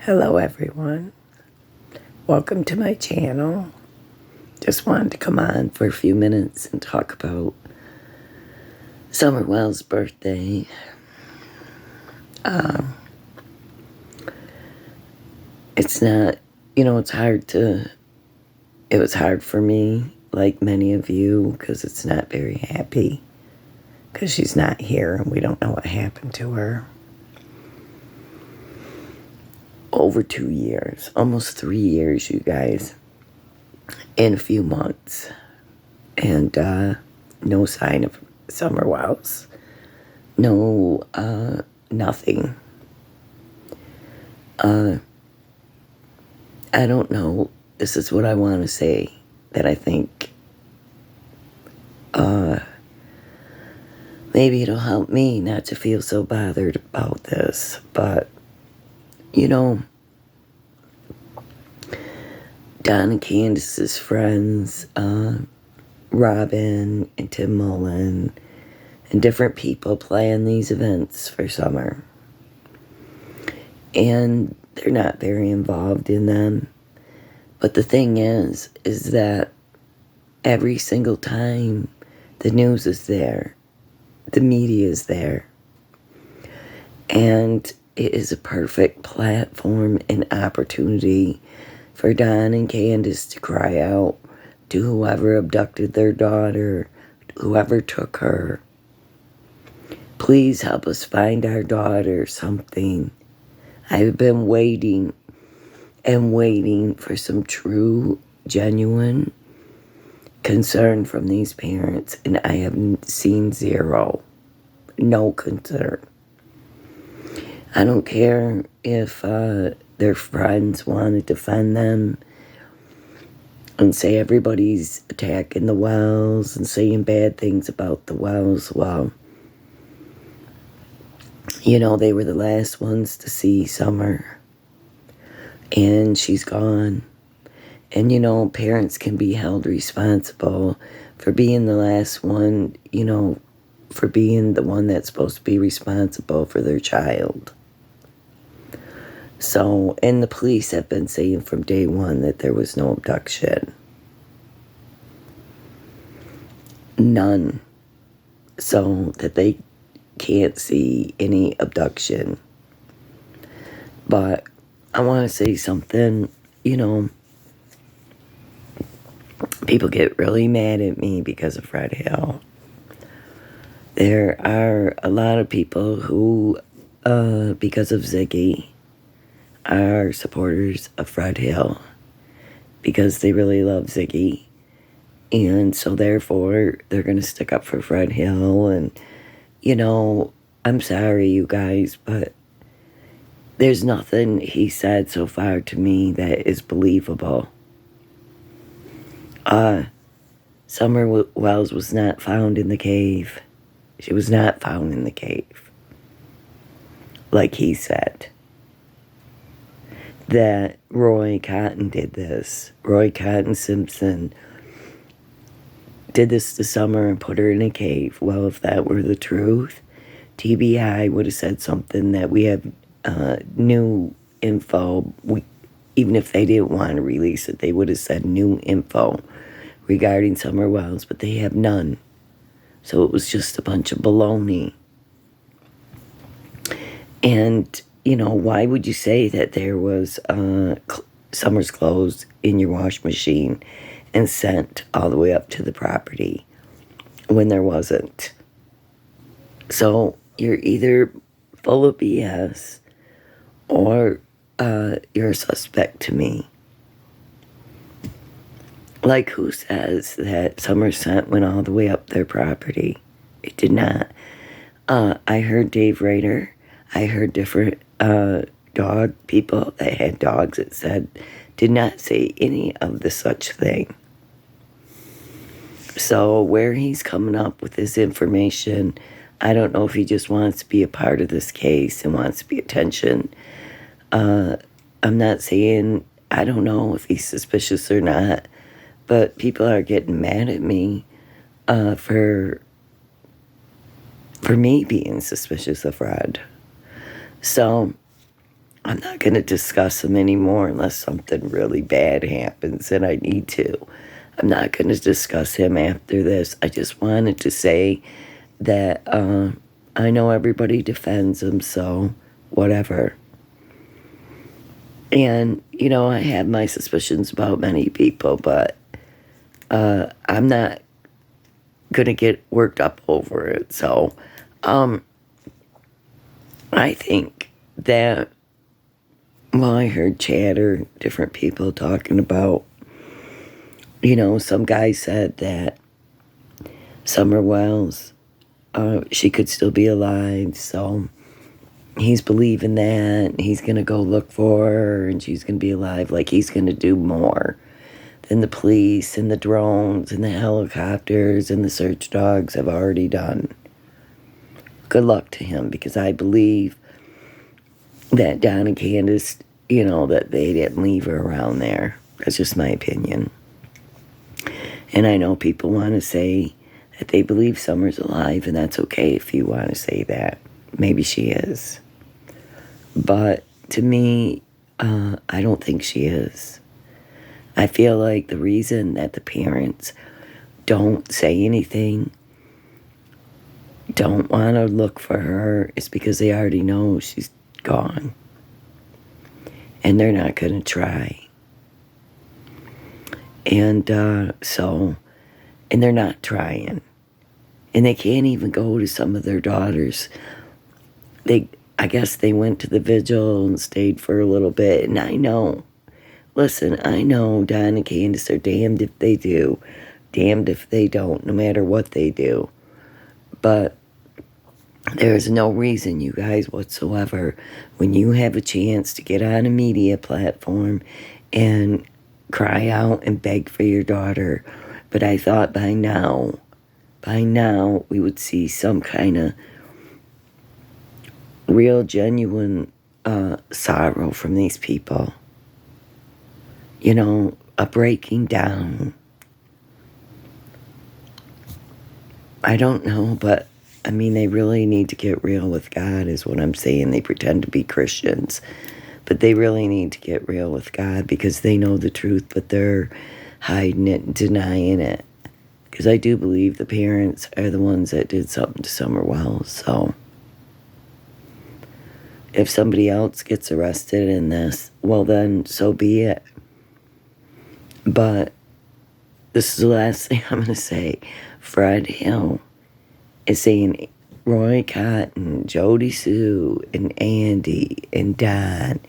Hello everyone, welcome to my channel. Just wanted to come on for a few minutes and talk about Summer Wells' birthday. It's not, it was hard for me, like many of you, because it's not very happy, because she's not here and we don't know what happened to her. Over 2 years, almost 3 years, you guys, in a few months. And no sign of Summer Wells. No, nothing. I don't know. This is what I want to say, that I think maybe it'll help me not to feel so bothered about this. But, Don and Candace's friends, Robin and Tim Mullen, and different people plan these events for Summer. And they're not very involved in them. But the thing is that every single time the news is there, the media is there, and it is a perfect platform and opportunity for Don and Candace to cry out to whoever abducted their daughter, whoever took her. Please help us find our daughter, something. I've been waiting and waiting for some true, genuine concern from these parents, and I have seen zero. No concern. I don't care if their friends want to defend them and say everybody's attacking the Wells and saying bad things about the Wells. Well, they were the last ones to see Summer, and she's gone. And, parents can be held responsible for being the last one, for being the one that's supposed to be responsible for their child. So, and the police have been saying from day one that there was no abduction. None. So that they can't see any abduction. But I want to say something, people get really mad at me because of Fred Hill. There are a lot of people who, because of Ziggy, are supporters of Fred Hill because they really love Ziggy. And so therefore, they're going to stick up for Fred Hill. And, I'm sorry, you guys, but there's nothing he said so far to me that is believable. Summer Wells was not found in the cave. She was not found in the cave, like he said. That Roy Cotton did this. Roy Cotton Simpson did this to Summer and put her in a cave. Well, if that were the truth, TBI would have said something that we have new info. Even if they didn't want to release it, they would have said new info regarding Summer Wells, but they have none. So it was just a bunch of baloney. And, why would you say that there was Summer's clothes in your wash machine and sent all the way up to the property when there wasn't? So you're either full of BS or you're a suspect to me. Like, who says that Summer's scent went all the way up their property? It did not. I heard Dave Rader. I heard different dog people that had dogs that said, did not say any of the such thing. So where he's coming up with this information, I don't know if he just wants to be a part of this case and wants to be attention. I'm not saying, I don't know if he's suspicious or not, but people are getting mad at me for me being suspicious of Fred. So I'm not going to discuss them anymore unless something really bad happens and I need to. I'm not going to discuss him after this. I just wanted to say that I know everybody defends him, so whatever. And, you know, I have my suspicions about many people, but I'm not going to get worked up over it. So I think that, well, I heard chatter, different people talking about, you know, some guy said that Summer Wells, she could still be alive, so he's believing that. He's going to go look for her, and she's going to be alive. Like, he's going to do more than the police and the drones and the helicopters and the search dogs have already done. Good luck to him, because I believe that Don and Candus, you know, that they didn't leave her around there. That's just my opinion. And I know people want to say that they believe Summer's alive, and that's okay if you want to say that. Maybe she is. But to me, I don't think she is. I feel like the reason that the parents don't say anything, don't want to look for her, is because they already know she's gone. And they're not going to try. And and they're not trying. And they can't even go to some of their daughters. I guess they went to the vigil and stayed for a little bit. And I know, listen, I know Don and Candace are damned if they do, damned if they don't, no matter what they do. But there's no reason, you guys, whatsoever, when you have a chance to get on a media platform and cry out and beg for your daughter. But I thought by now, we would see some kind of real, genuine sorrow from these people. You know, a breaking down. I don't know, but I mean, they really need to get real with God, is what I'm saying. They pretend to be Christians, but they really need to get real with God, because they know the truth, but they're hiding it and denying it. Because I do believe the parents are the ones that did something to Summer Wells. So if somebody else gets arrested in this, well then, so be it. But this is the last thing I'm going to say. Fred Hill is saying Roy Cotton, Jody Sue, and Andy, and Don,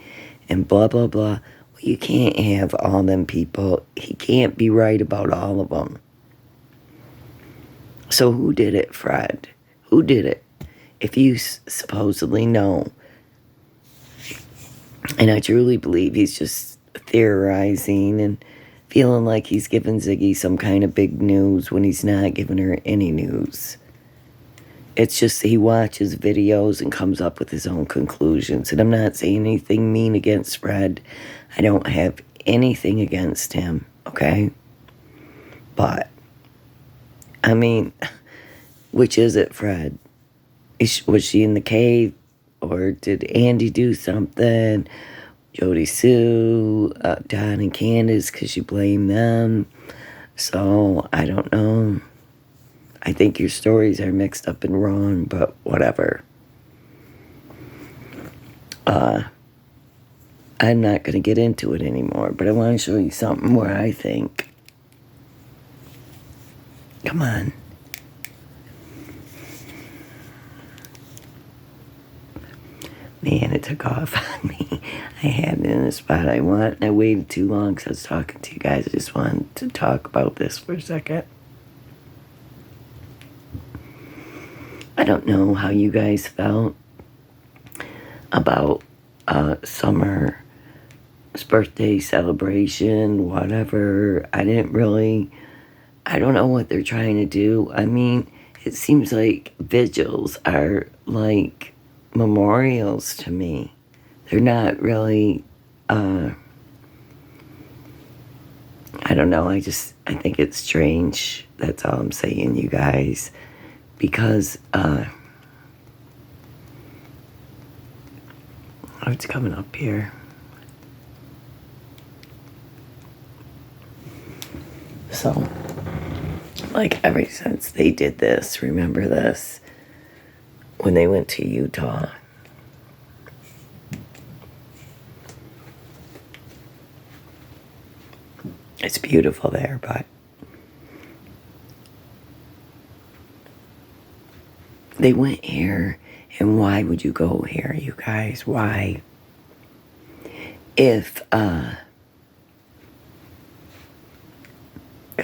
and blah, blah, blah. Well, you can't have all them people. He can't be right about all of them. So who did it, Fred? Who did it? If you supposedly know, and I truly believe he's just theorizing and feeling like he's giving Ziggy some kind of big news when he's not giving her any news. It's just he watches videos and comes up with his own conclusions. And I'm not saying anything mean against Fred. I don't have anything against him, okay? But, I mean, which is it, Fred? Was she in the cave? Or did Andy do something? Jody Sue, Don and Candace, because you blame them. So, I don't know. I think your stories are mixed up and wrong, but whatever. I'm not going to get into it anymore, but I want to show you something where I think, come on. Man, it took off on me. I had it in the spot I want, and I waited too long because I was talking to you guys. I just wanted to talk about this for a second. I don't know how you guys felt about Summer's birthday celebration, whatever. I don't know what they're trying to do. I mean, it seems like vigils are like memorials to me. They're not really, I don't know, I think it's strange. That's all I'm saying, you guys. Because, Oh, it's coming up here. So, like, ever since they did this, remember this, when they went to Utah, it's beautiful there, but they went here, and why would you go here, you guys? Why? If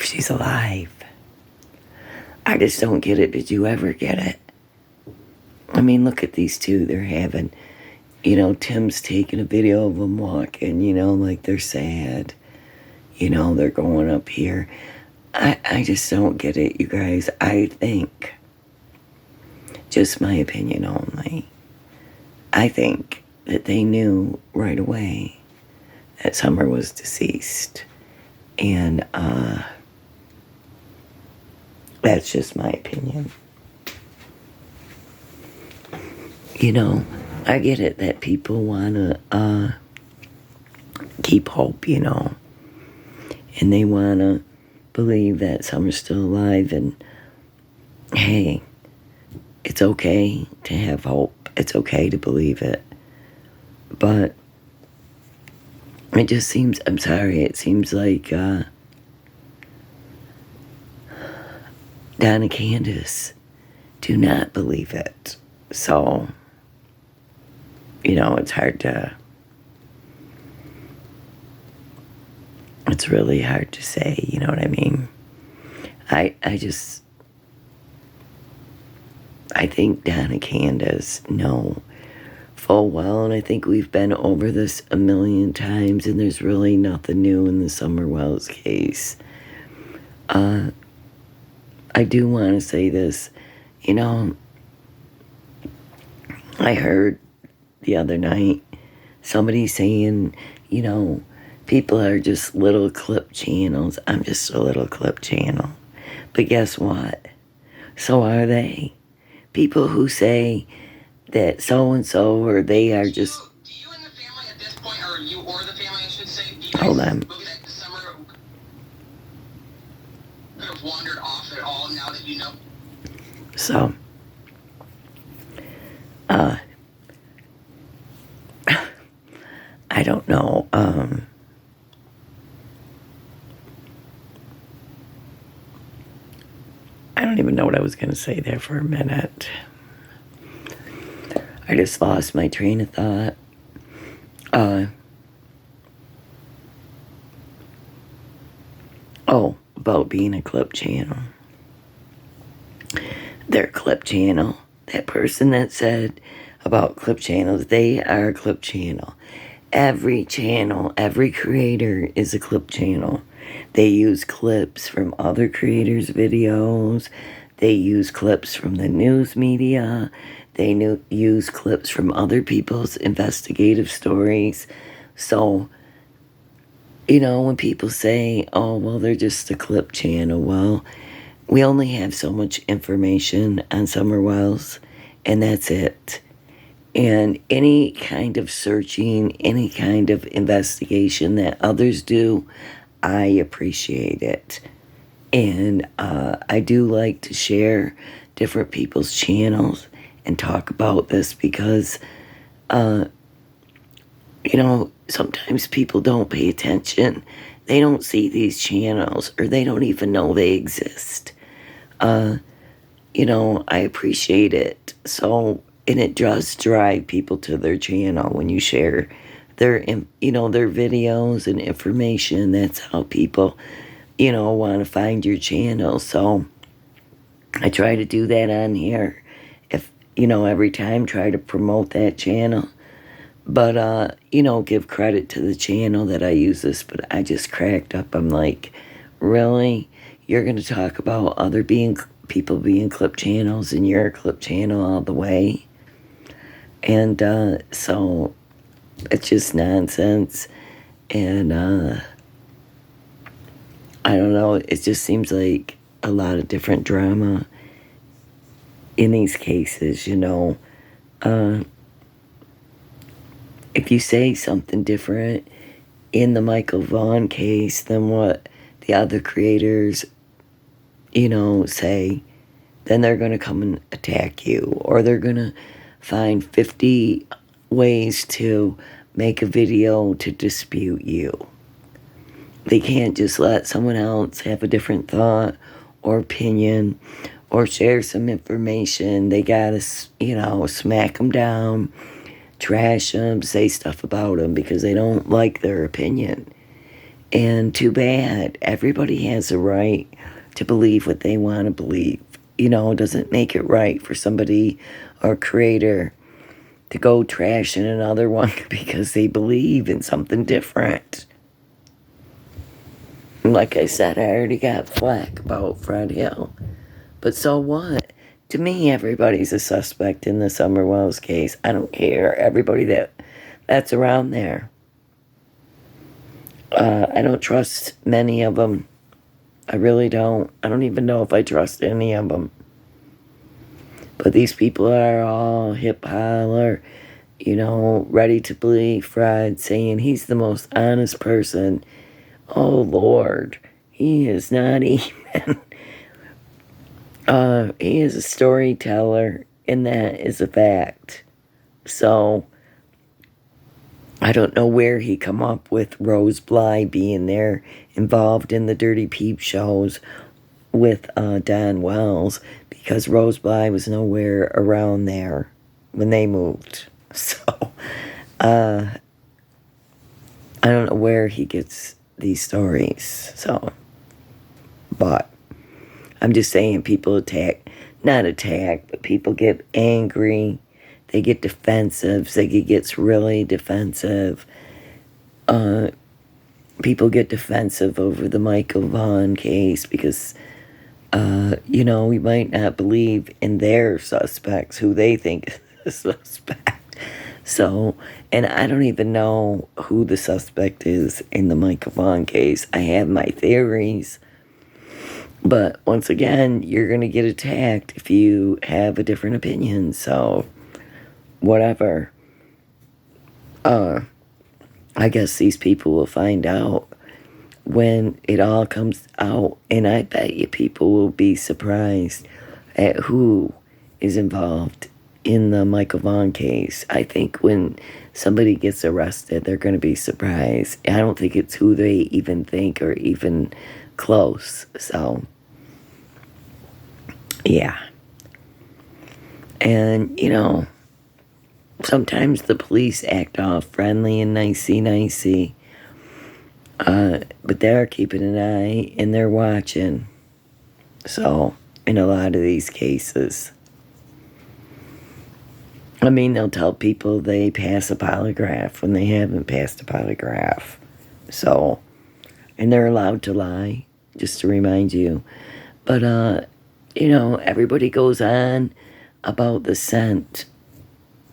she's alive. I just don't get it. Did you ever get it? I mean, look at these two. They're having, Tim's taking a video of them walking, like they're sad. They're going up here. I just don't get it, you guys. I think, just my opinion only, I think that they knew right away that Summer was deceased. And, that's just my opinion. I get it that people want to keep hope, and they want to believe that Summer's still alive, and hey, it's okay to have hope. It's okay to believe it. But it just seems, I'm sorry, it seems like Don and Candus do not believe it. So, it's hard to, it's really hard to say, you know what I mean? I think Don and Candus know full well, and I think we've been over this a million times, and there's really nothing new in the Summer Wells case. I do want to say this, I heard the other night somebody saying, people are just little clip channels. I'm just a little clip channel. But guess what? So are they. People who say that so-and-so or they are just... So, do you and the family at this point, or you or the family, I should say, do you Hold guys on. believe that Summer could have wandered off at all now that you know? So, I don't know. I don't even know what I was going to say there for a minute. I just lost my train of thought. About being a clip channel. They're a clip channel. That person that said about clip channels, they are a clip channel. Every channel, every creator is a clip channel. They use clips from other creators' videos. They use clips from the news media. They use clips from other people's investigative stories. So, when people say, oh, well, they're just a clip channel, well, we only have so much information on Summer Wells, and that's it. And any kind of searching, any kind of investigation that others do, I appreciate it. And I do like to share different people's channels and talk about this because, sometimes people don't pay attention. They don't see these channels or they don't even know they exist. I appreciate it. So, and it does drive people to their channel when you share their videos and information. That's how people, want to find your channel. So I try to do that on here. If, every time try to promote that channel. But, give credit to the channel that I use this. But I just cracked up. I'm like, really? You're going to talk about people being clip channels and you're a clip channel all the way? And so it's just nonsense. And I don't know. It just seems like a lot of different drama in these cases, if you say something different in the Michael Vaughn case than what the other creators, say, then they're going to come and attack you, or they're going to find 50 ways to make a video to dispute you. They can't just let someone else have a different thought or opinion or share some information. They gotta, smack them down, trash them, say stuff about them because they don't like their opinion. And too bad. Everybody has a right to believe what they want to believe. It doesn't make it right for somebody or creator to go trashing another one because they believe in something different. Like I said, I already got flack about Fred Hill. But so what? To me, everybody's a suspect in the Summer Wells case. I don't care. Everybody that's around there. I don't trust many of them. I really don't. I don't even know if I trust any of them. But these people are all hip holler, ready to believe Fred, saying he's the most honest person. Oh, Lord, he is not even. He is a storyteller, and that is a fact. So, I don't know where he come up with Rose Bly being there, involved in the Dirty Peep shows with Don Wells, because Rose Bly was nowhere around there when they moved. So, I don't know where he gets these stories. So, but I'm just saying people not attack, but people get angry. They get defensive. Ziggy gets really defensive. People get defensive over the Michael Vaughn case because, we might not believe in their suspects, who they think is the suspect. So, and I don't even know who the suspect is in the Michael Vaughn case. I have my theories. But once again, you're going to get attacked if you have a different opinion. So, whatever. I guess these people will find out when it all comes out. And I bet you people will be surprised at who is involved in the Michael Vaughn case. I think when somebody gets arrested, they're going to be surprised. I don't think it's who they even think or even close. So, yeah. And, sometimes the police act all friendly and nicey. But they're keeping an eye and they're watching. So, in a lot of these cases. I mean, they'll tell people they pass a polygraph when they haven't passed a polygraph. So, and they're allowed to lie, just to remind you. But, everybody goes on about the scent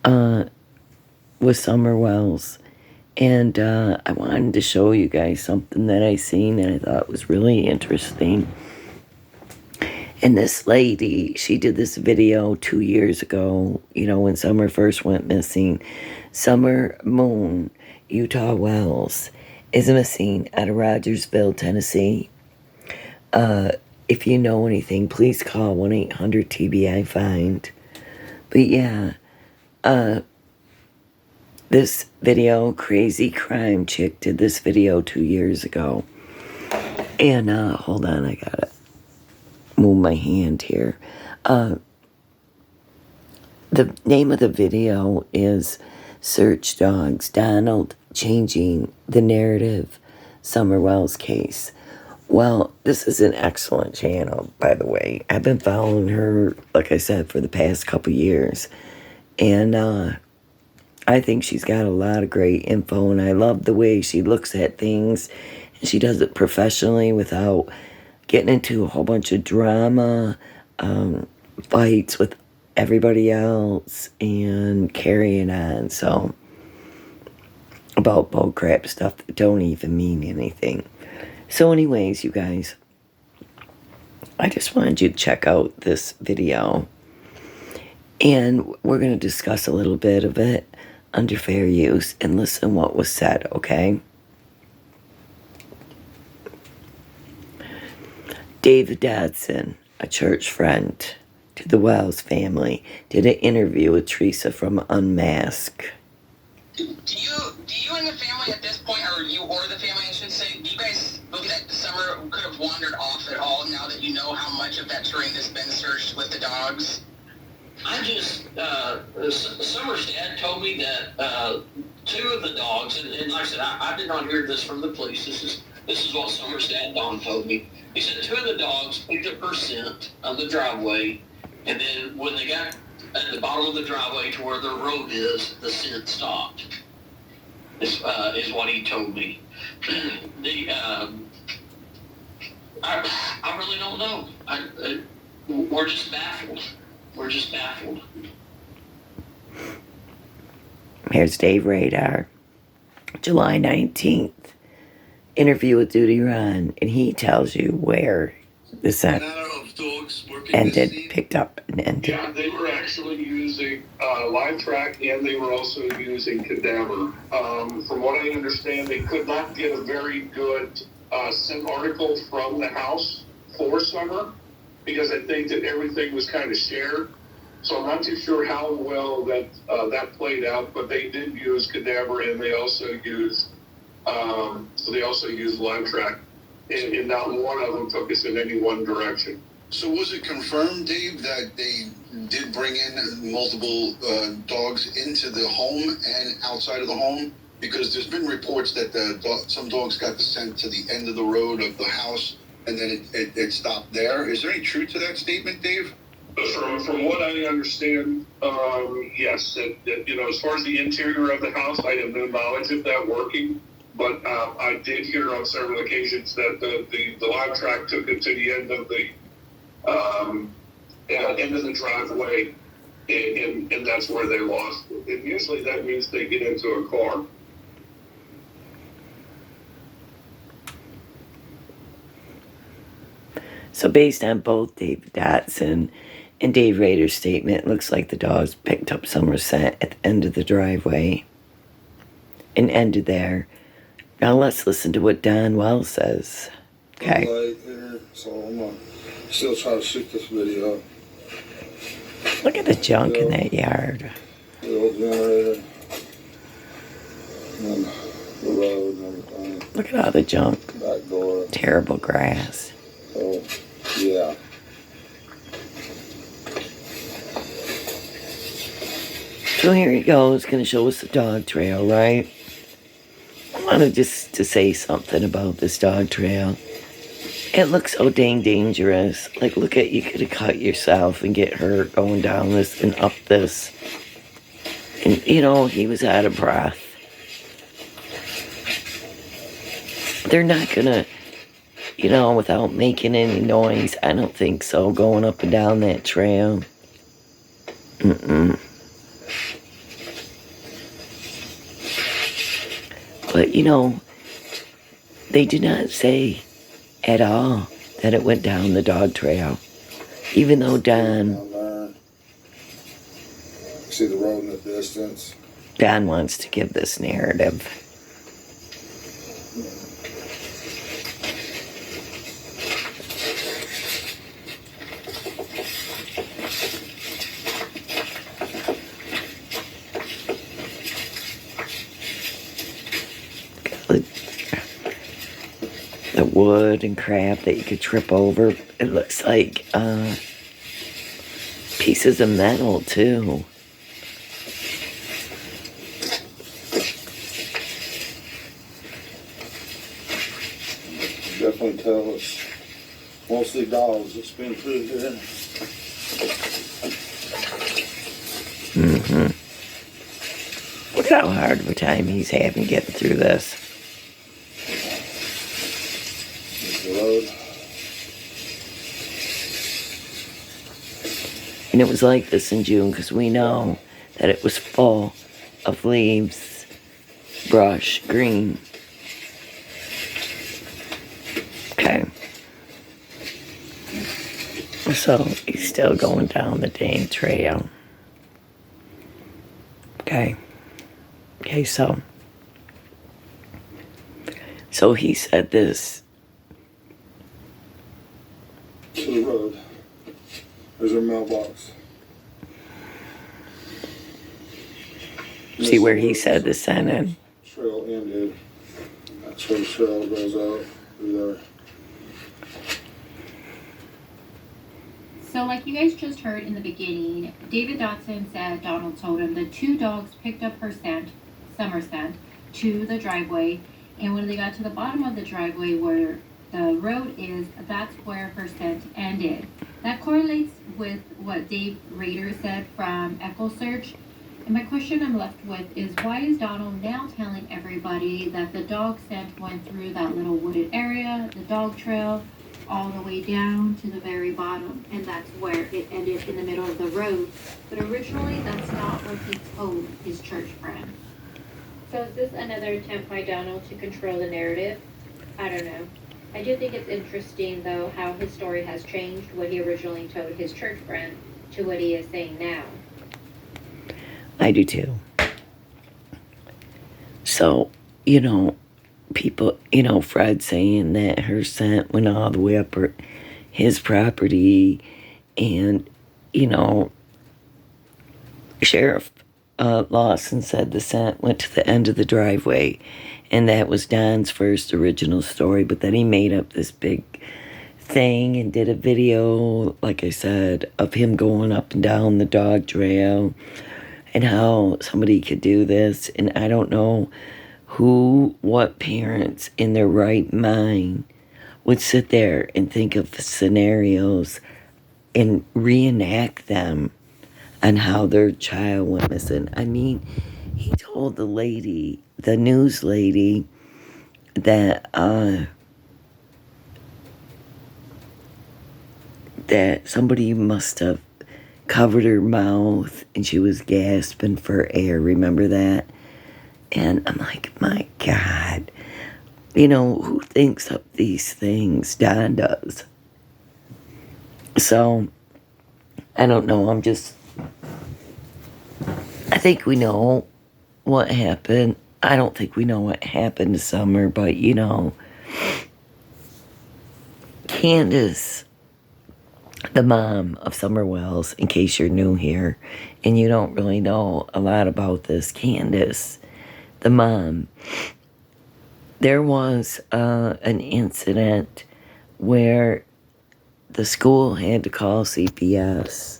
with Summer Wells. And I wanted to show you guys something that I seen that I thought was really interesting. And this lady, she did this video 2 years ago, when Summer first went missing. Summer Moon, Utah Wells, is missing out of Rogersville, Tennessee. If you know anything, please call 1-800-TBI-FIND. But yeah, this video, Crazy Crime Chick, did this video 2 years ago. And, hold on, I gotta move my hand here. The name of the video is Search Dogs, Donald Changing the Narrative, Summer Wells Case. Well, this is an excellent channel, by the way. I've been following her, like I said, for the past couple years. And I think she's got a lot of great info, and I love the way she looks at things. And she does it professionally without getting into a whole bunch of drama, fights with everybody else, and carrying on. So, about bullcrap stuff that don't even mean anything. So anyways, you guys, I just wanted you to check out this video. And we're going to discuss a little bit of it. under fair use and listen what was said, okay? David Dodson, a church friend to the Wells family, did an interview with Teresa from Unmask. Do you and the family at this point, or you or the family, I should say, do you guys believe that Summer could have wandered off at all now that you know how much of that terrain has been searched with the dogs? I just, Summer's dad told me that two of the dogs, and like I said, I did not hear this from the police. This is what Summer's dad, Don, told me. He said two of the dogs picked up her scent on the driveway, and then when they got at the bottom of the driveway to where the road is, the scent stopped. Is what he told me. I really don't know. We're just baffled. We're just baffled. Here's Dave Radar, July 19th. Interview with Duty Ron, and he tells you where the scent ended, picked up, and ended. Yeah, they were actually using line track, and they were also using cadaver. From what I understand, they could not get a very good scent article from the house for Summer, because I think that everything was kind of shared. So I'm not too sure how well that played out, but they did use cadaver, and they also used line track, and not one of them took us in any one direction. So was it confirmed, Dave, that they did bring in multiple dogs into the home and outside of the home? Because there's been reports that some dogs got sent to the end of the road of the house, and then it stopped there. Is there any truth to that statement, Dave? From what I understand, yes. That, as far as the interior of the house, I have no knowledge of that working. But I did hear on several occasions that the line track took it to the end of the driveway, and that's where they lost it. And usually that means they get into a car. So based on both Dave Dotson and Dave Rader's statement, it looks like the dogs picked up Summer's scent at the end of the driveway and ended there. Now let's listen to what Don Wells says. Okay. So I'm still trying to shoot this video. Look at the junk in that yard. The old generator. And the road and everything. Look at all the junk. Back door. Terrible grass. So, yeah. So here he goes, going to show us the dog trail, right? I wanted just to say something about this dog trail. It looks so dang dangerous. Like, look at, you could have cut yourself and get hurt going down this and up this. And, he was out of breath. They're not gonna, without making any noise. I don't think so, going up and down that trail. But, they do not say at all that it went down the dog trail. Even though Don... See the road in the distance. Don wants to give this narrative. The wood and crap that you could trip over. It looks like pieces of metal too. Definitely tell it's mostly dogs that's been through here. Look at how hard of a time he's having getting through this. Road. And it was like this in June because we know that it was full of leaves, brush, green. Okay. So he's still going down the dang trail. Okay. Okay, so he said this. To the road. There's a mailbox. See where he said the sentence. Trail ended. That's where the trail goes out through there. So like you guys just heard in the beginning, David Dotson said Donald told him the two dogs picked up her scent, Summer scent, to the driveway, and when they got to the bottom of the driveway where the road is, that's where her scent ended. That correlates with what Dave Rader said from Equasearch. And my question I'm left with is, why is Donald now telling everybody that the dog scent went through that little wooded area, the dog trail, all the way down to the very bottom, and that's where it ended in the middle of the road? But originally, that's not what he told his church friend. So is this another attempt by Donald to control the narrative? I don't know. I do think it's interesting, though, how his story has changed, what he originally told his church friend to what he is saying now. I do too. So, people, Fred saying that her scent went all the way up his property, and, Sheriff Lawson said the scent went to the end of the driveway, and that was Don's first original story, but then he made up this big thing and did a video, like I said, of him going up and down the dog trail and how somebody could do this. And I don't know what parents in their right mind would sit there and think of scenarios and reenact them on how their child went missing. I mean, he told the lady, the news lady, that that somebody must have covered her mouth and she was gasping for air. Remember that? And I'm like, my God. Who thinks of these things? Don does. So, I don't know. I think we know what happened. I don't think we know what happened to Summer, but Candus, the mom of Summer Wells, in case you're new here and you don't really know a lot about this, Candus, the mom, there was an incident where the school had to call CPS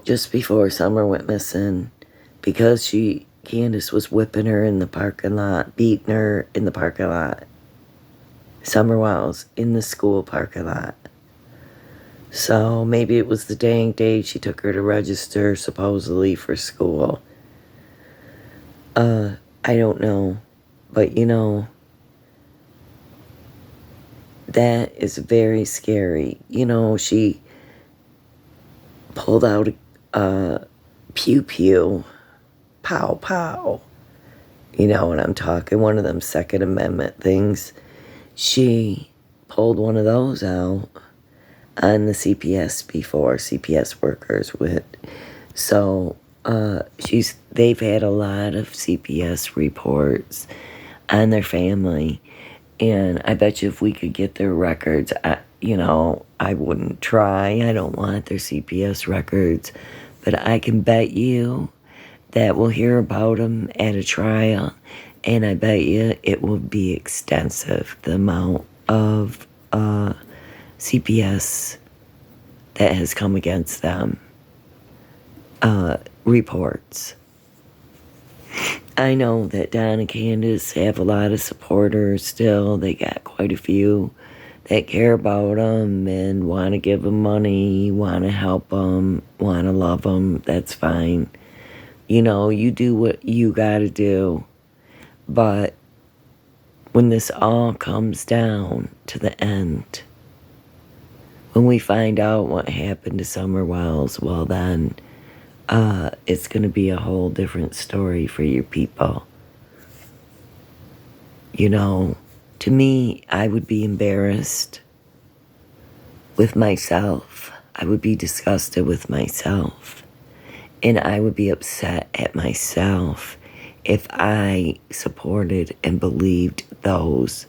just before Summer went missing, because Candace was whipping her in the parking lot, beating her in the parking lot. Summer Wells in the school parking lot. So maybe it was the dang day she took her to register supposedly for school. I don't know. But that is very scary. She pulled out a pew pew, pow pow. You know what I'm talking, one of them Second Amendment things. She pulled one of those out on the CPS before, CPS workers would. So they've had a lot of CPS reports on their family, and I bet you if we could get their records, I wouldn't try. I don't want their CPS records, but I can bet you that we'll hear about them at a trial, and I bet you it will be extensive, the amount of CPS that has come against them, reports. I know that Don and Candace have a lot of supporters still. They got quite a few that care about them and want to give them money, want to help them, want to love them. That's fine. You do what you got to do. But when this all comes down to the end, when we find out what happened to Summer Wells, well then, it's going to be a whole different story for your people. To me, I would be embarrassed with myself. I would be disgusted with myself And I would be upset at myself if I supported and believed those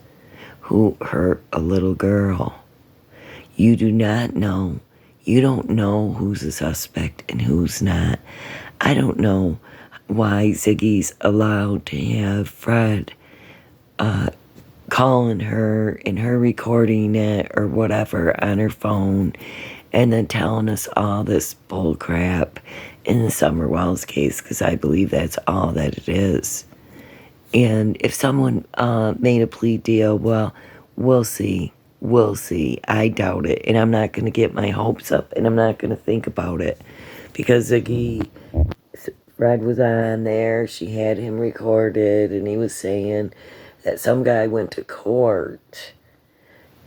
who hurt a little girl. You do not know. You don't know who's a suspect and who's not. I don't know why Ziggy's allowed to have Fred calling her and her recording it or whatever on her phone and then telling us all this bull crap in the Summer Wells case, because I believe that's all that it is. And if someone made a plea deal, well, we'll see. We'll see. I doubt it. And I'm not going to get my hopes up, and I'm not going to think about it. Because Ziggy, Fred was on there. She had him recorded, and he was saying that some guy went to court,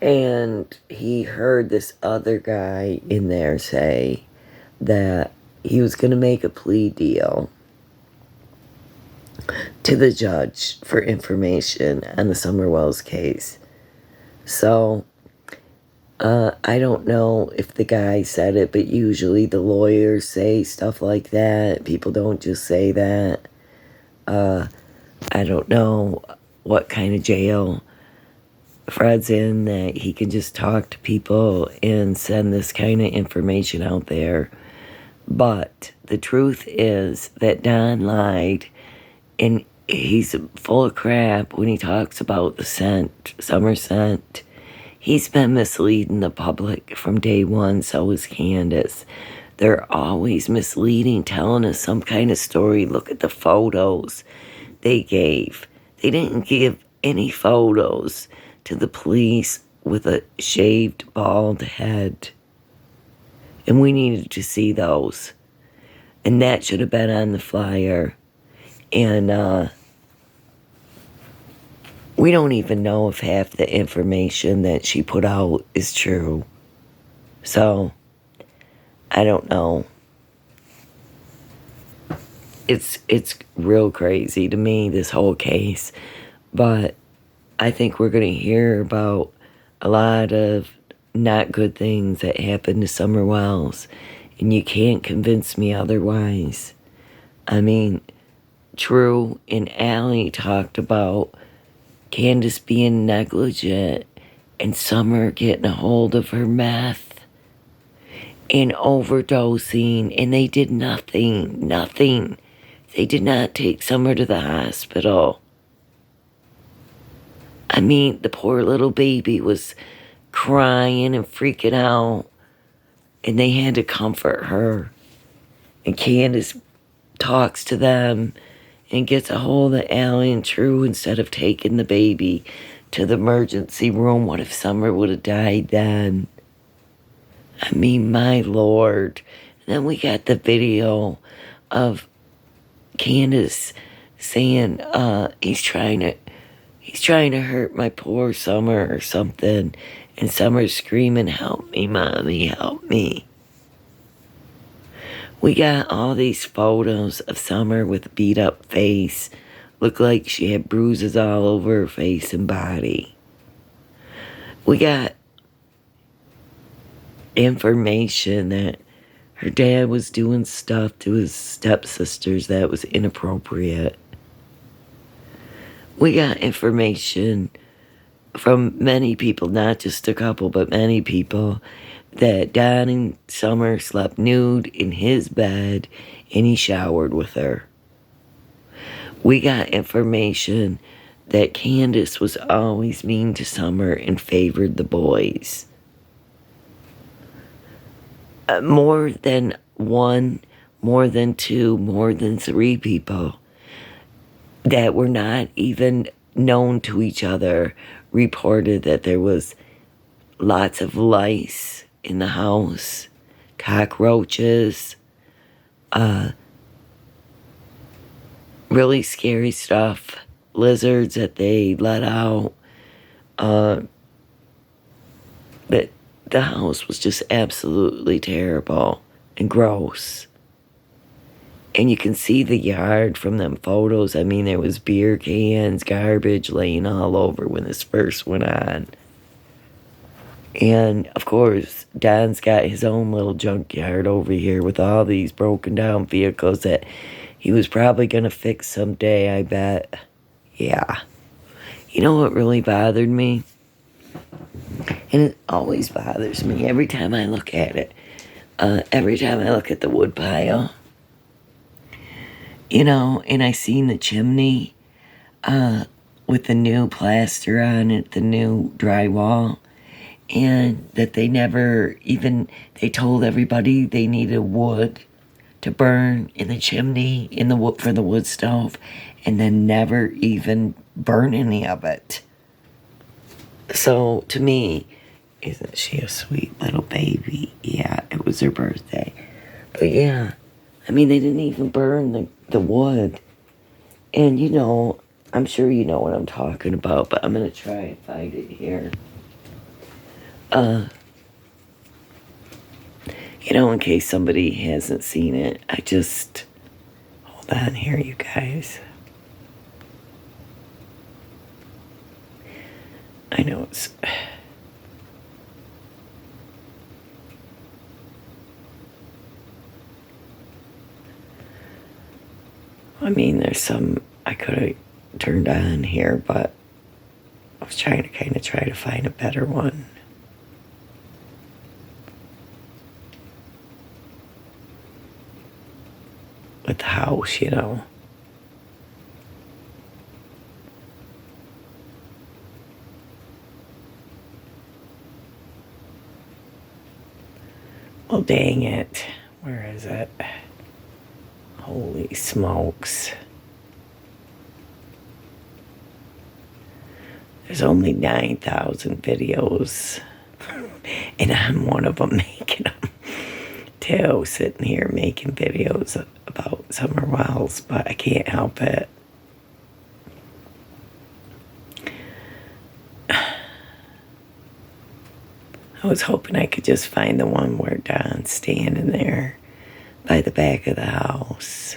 and he heard this other guy in there say that he was going to make a plea deal to the judge for information on the Summer Wells case. So, I don't know if the guy said it, but usually the lawyers say stuff like that. People don't just say that. I don't know what kind of jail Fred's in that he can just talk to people and send this kind of information out there. But the truth is that Don lied, and he's full of crap when he talks about the scent, summer scent. He's been misleading the public from day one, so is Candus. They're always misleading, telling us some kind of story. Look at the photos they gave. They didn't give any photos to the police with a shaved, bald head. And we needed to see those. And that should have been on the flyer. And we don't even know if half the information that she put out is true. So, I don't know. It's real crazy to me, this whole case. But I think we're going to hear about a lot of not good things that happened to Summer Wells. And you can't convince me otherwise. I mean, True and Allie talked about Candus being negligent and Summer getting a hold of her meth and overdosing, and they did nothing. They did not take Summer to the hospital. I mean, the poor little baby was crying and freaking out, and they had to comfort her. And Candus talks to them and gets a hold of Allie and True instead of taking the baby to the emergency room. What if Summer would have died then? I mean, my Lord. And then we got the video of Candus saying he's trying to hurt my poor Summer or something. And Summer's screaming, "Help me, Mommy, help me." We got all these photos of Summer with a beat up face. Looked like she had bruises all over her face and body. We got information that her dad was doing stuff to his stepsisters that was inappropriate. We got information from many people, not just a couple, but many people, that Don and Summer slept nude in his bed and he showered with her. We got information that Candus was always mean to Summer and favored the boys. More than one, more than two, more than three people that were not even known to each other reported that there was lots of lice in the house, cockroaches, really scary stuff, lizards that they let out. But the house was just absolutely terrible and gross. And you can see the yard from them photos. I mean, there was beer cans, garbage laying all over when this first went on. And, of course, Don's got his own little junkyard over here with all these broken down vehicles that he was probably going to fix someday, I bet. Yeah. You know what really bothered me? And it always bothers me every time I look at it. Every time I look at the wood pile. You know, and I seen the chimney with the new plaster on it, the new drywall. And that they never even, they told everybody they needed wood to burn in the chimney, in the wood for the wood stove, and then never even burn any of it. So to me, isn't she a sweet little baby? Yeah, it was her birthday. But yeah, I mean, they didn't even burn the wood. And you know, I'm sure you know what I'm talking about, but I'm going to try and find it here. You know, in case somebody hasn't seen it, hold on here, you guys. I know it's, I mean, there's some I could have turned on here, but I was trying to try to find a better one. With the house, you know. Well, dang it. Where is it? Holy smokes. There's only 9,000 videos. And I'm one of them making them. Too, sitting here making videos about summer wells, but I can't help it. I was hoping I could just find the one where Don's standing there by the back of the house.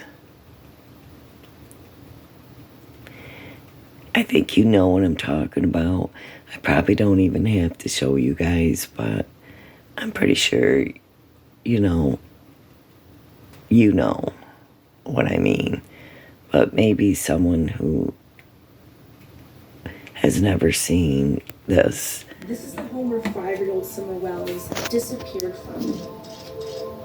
I think you know what I'm talking about. I probably don't even have to show you guys, but I'm pretty sure you know what I mean. But maybe someone who has never seen this. This is the home where 5-year-old Summer Wells disappeared from.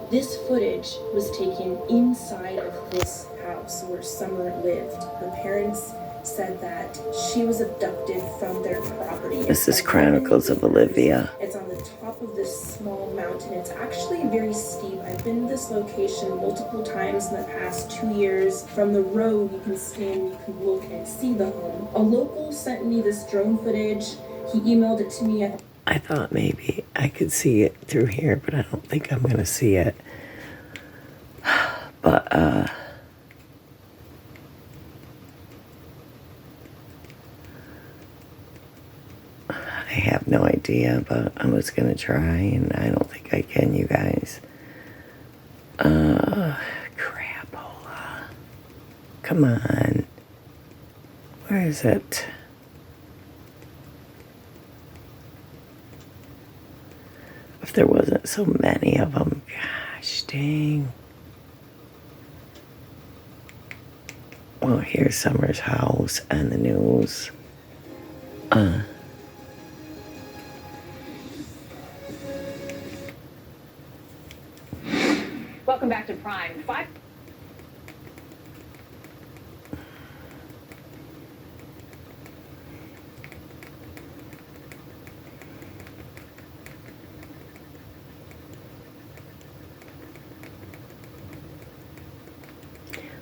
This footage was taken inside of this house where Summer lived. Her parents said that she was abducted from their property. This is Chronicles of Olivia. It's on the top of this small mountain. It's actually very steep. I've been to this location multiple times in the past 2 years. From the road, you can stand, you can look and see the home. A local sent me this drone footage. He emailed it to me. I thought maybe I could see it through here, but I don't think I'm going to see it. But, I have no idea, but I was going to try, and I don't think I can, you guys. Crapola. Come on. Where is it? If there wasn't so many of them, gosh dang. Well, here's Summer's house on the news. Welcome back to Prime.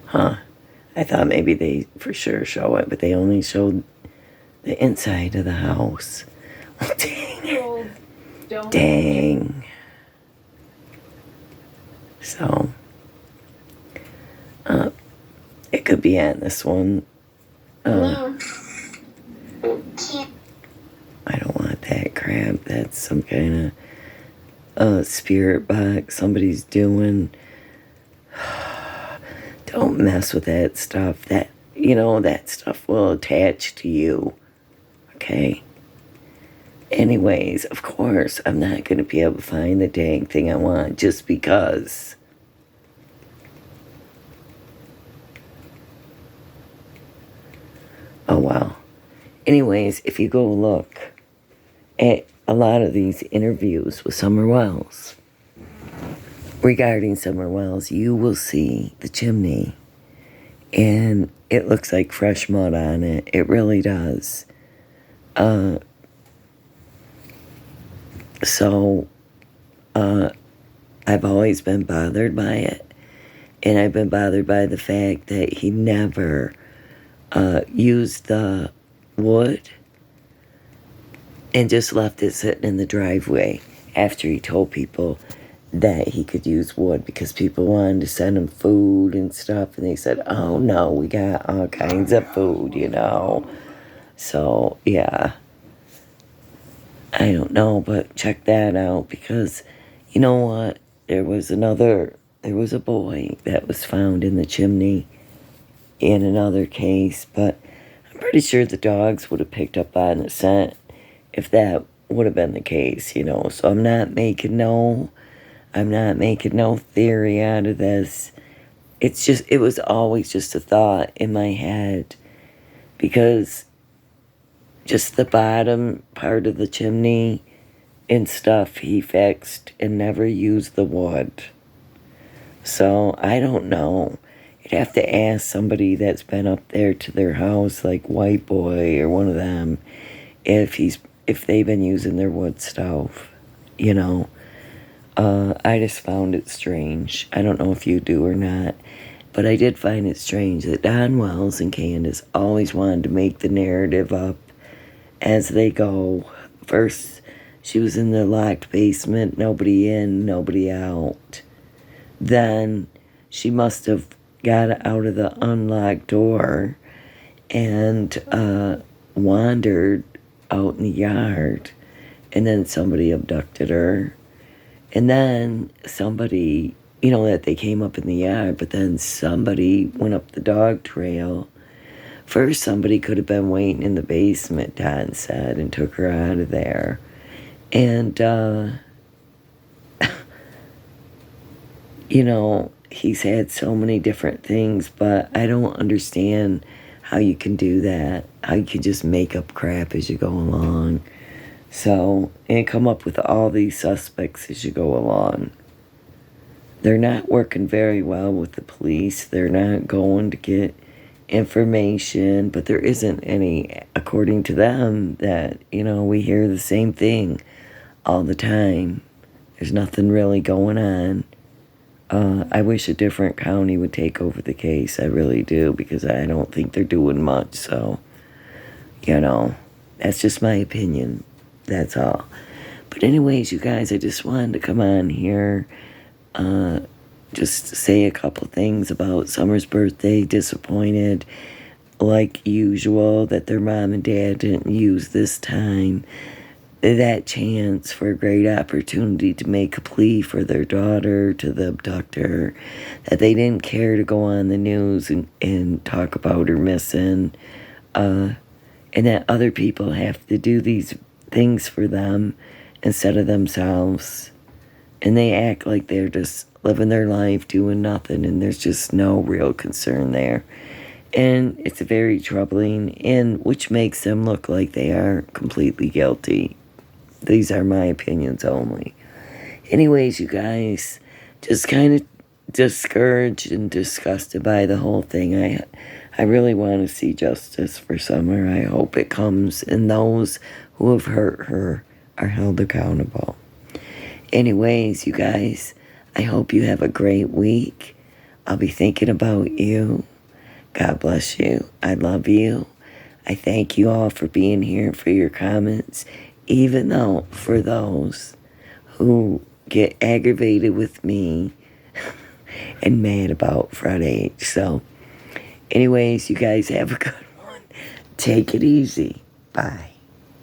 Huh. I thought maybe they for sure show it, but they only showed the inside of the house. Oh, dang it. Dang. So, it could be on this one. Hello. I don't want that crap. That's some kind of spirit box somebody's doing. Don't mess with that stuff. That stuff will attach to you. Okay? Anyways, of course, I'm not going to be able to find the dang thing I want just because. Oh, wow. Anyways, if you go look at a lot of these interviews with Summer Wells, regarding Summer Wells, you will see the chimney. And it looks like fresh mud on it. It really does. So, I've always been bothered by it. And I've been bothered by the fact that he never used the wood and just left it sitting in the driveway after he told people that he could use wood because people wanted to send him food and stuff. And they said, oh, no, we got all kinds of food, you know. So, yeah. I don't know, but check that out because, you know what? There was a boy that was found in the chimney in another case, but I'm pretty sure the dogs would have picked up on the scent if that would have been the case, you know. So I'm not making no theory out of this. It was always just a thought in my head because just the bottom part of the chimney and stuff he fixed and never used the wood. So I don't know. You'd have to ask somebody that's been up there to their house, like White Boy or one of them, if they've been using their wood stove, you know. I just found it strange. I don't know if you do or not, but I did find it strange that Don Wells and Candus always wanted to make the narrative up as they go. First, she was in the locked basement, nobody in, nobody out. Then she must have got out of the unlocked door and wandered out in the yard. And then somebody abducted her. And then somebody, you know, that they came up in the yard, but then somebody went up the dog trail. First, somebody could have been waiting in the basement, Don said, and took her out of there. And, you know, he's had so many different things, but I don't understand how you can do that, how you can just make up crap as you go along. So, and come up with all these suspects as you go along. They're not working very well with the police. They're not going to get information, but there isn't any, according to them, that, you know, we hear the same thing all the time. There's nothing really going on. I wish a different county would take over the case. I really do, because I don't think they're doing much. So, you know, that's just my opinion. That's all. But anyways, you guys, I just wanted to come on here, just say a couple things about Summer's birthday. Disappointed, like usual, that their mom and dad didn't use this time, that chance for a great opportunity to make a plea for their daughter to the abductor, that they didn't care to go on the news and talk about her missing, and that other people have to do these things for them instead of themselves. And they act like they're just living their life doing nothing, and there's just no real concern there. And it's very troubling, and which makes them look like they are completely guilty. These are my opinions only. Anyways, you guys, just kind of discouraged and disgusted by the whole thing. I really want to see justice for Summer. I hope it comes, and those who have hurt her are held accountable. Anyways, you guys, I hope you have a great week. I'll be thinking about you. God bless you. I love you. I thank you all for being here, for your comments, even though for those who get aggravated with me and mad about Fred H. So, anyways, you guys have a good one. Take it easy. Bye.